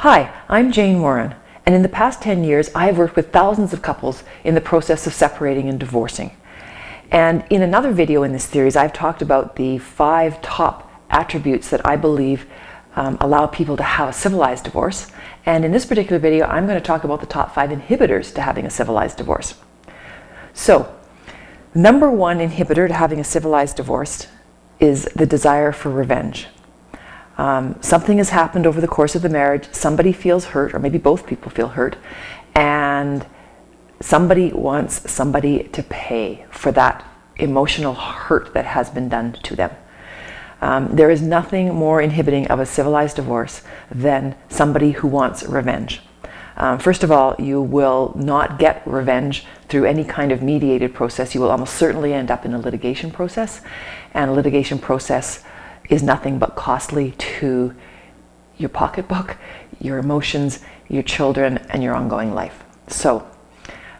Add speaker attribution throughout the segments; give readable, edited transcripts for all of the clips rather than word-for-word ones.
Speaker 1: Hi, I'm Jane Warren, and in the past 10 years, I have worked with thousands of couples in the process of separating and divorcing. And in another video in this series, I've talked about the 5 top attributes that I believe allow people to have a civilized divorce. And in this particular video, I'm going to talk about the top 5 inhibitors to having a civilized divorce. So, number 1 inhibitor to having a civilized divorce is the desire for revenge. Something has happened over the course of the marriage, somebody feels hurt, or maybe both people feel hurt, and somebody wants somebody to pay for that emotional hurt that has been done to them. There is nothing more inhibiting of a civilized divorce than somebody who wants revenge. First of all, you will not get revenge through any kind of mediated process. You will almost certainly end up in a litigation process, and a litigation process is nothing but costly to your pocketbook, your emotions, your children, and your ongoing life. So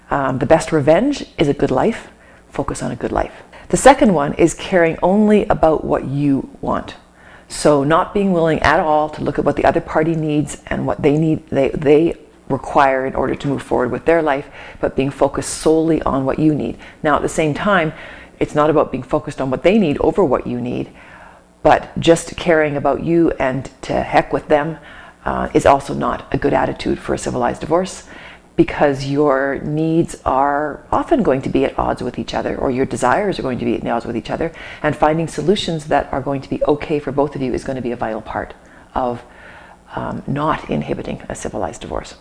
Speaker 1: the best revenge is a good life. Focus on a good life. The second one is caring only about what you want. So not being willing at all to look at what the other party needs and what they need, they require in order to move forward with their life, but being focused solely on what you need. Now at the same time, it's not about being focused on what they need over what you need, but just caring about you and to heck with them is also not a good attitude for a civilized divorce, because your needs are often going to be at odds with each other, or your desires are going to be at odds with each other, and finding solutions that are going to be okay for both of you is going to be a vital part of not inhibiting a civilized divorce.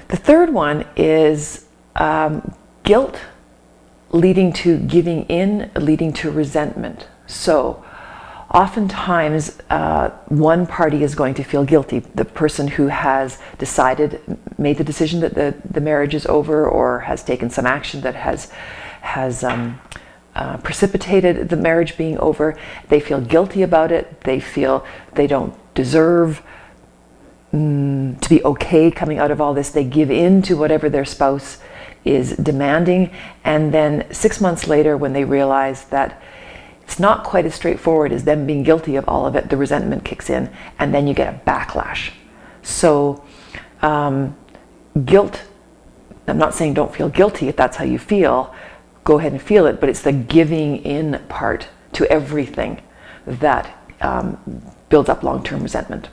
Speaker 1: The third one is guilt leading to giving in, leading to resentment. So oftentimes, one party is going to feel guilty. The person who has made the decision that the marriage is over, or has taken some action that has precipitated the marriage being over, they feel guilty about it. They feel they don't deserve to be okay coming out of all this. They give in to whatever their spouse is demanding, and then 6 months later, when they realize that it's not quite as straightforward as them being guilty of all of it, the resentment kicks in, and then you get a backlash. So guilt, I'm not saying don't feel guilty if that's how you feel, go ahead and feel it, but it's the giving in part to everything that builds up long-term resentment.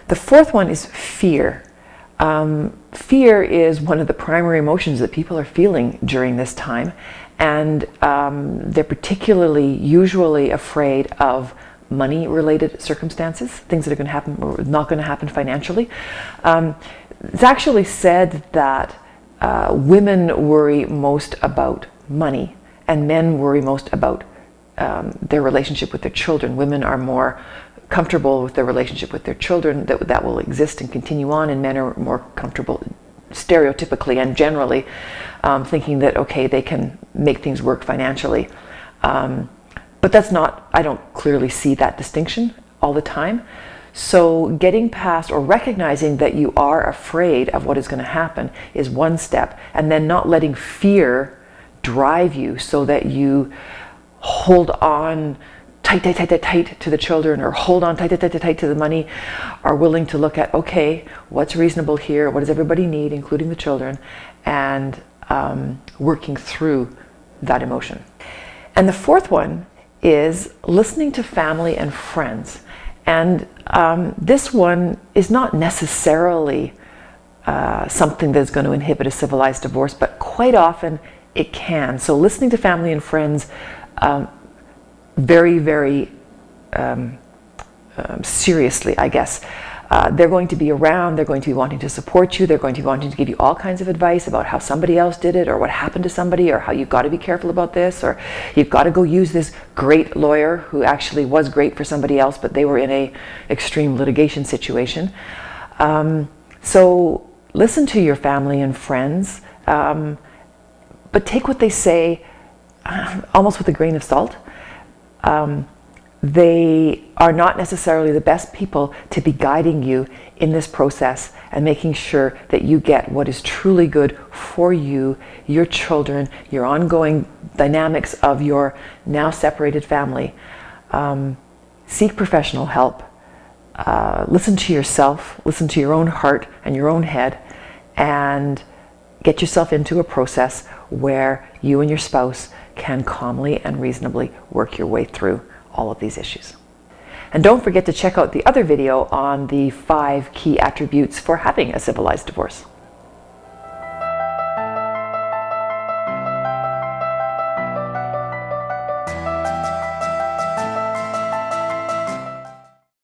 Speaker 1: The fourth one is fear. Fear is one of the primary emotions that people are feeling during this time, and they're particularly usually afraid of money-related circumstances, things that are going to happen or not going to happen financially. It's actually said that women worry most about money, and men worry most about their relationship with their children. Women are more comfortable with their relationship with their children, that will exist and continue on, and men are more comfortable stereotypically and generally thinking that okay, they can make things work financially, but that's not, I don't clearly see that distinction all the time. So getting past or recognizing that you are afraid of what is going to happen is one step, and then not letting fear drive you so that you hold on tight to the children, or hold on tight to the money, are willing to look at, okay, what's reasonable here, what does everybody need, including the children, and working through that emotion. And the fourth one is listening to family and friends. And this one is not necessarily something that's going to inhibit a civilized divorce, but quite often it can. So listening to family and friends very, very seriously, I guess. They're going to be around, they're going to be wanting to support you, they're going to be wanting to give you all kinds of advice about how somebody else did it, or what happened to somebody, or how you've got to be careful about this, or you've got to go use this great lawyer who actually was great for somebody else, but they were in a extreme litigation situation. So listen to your family and friends, but take what they say almost with a grain of salt. They are not necessarily the best people to be guiding you in this process and making sure that you get what is truly good for you, your children, your ongoing dynamics of your now separated family. Seek professional help. listen to yourself, listen to your own heart and your own head, and get yourself into a process where you and your spouse can calmly and reasonably work your way through all of these issues. And don't forget to check out the other video on the 5 key attributes for having a civilized divorce.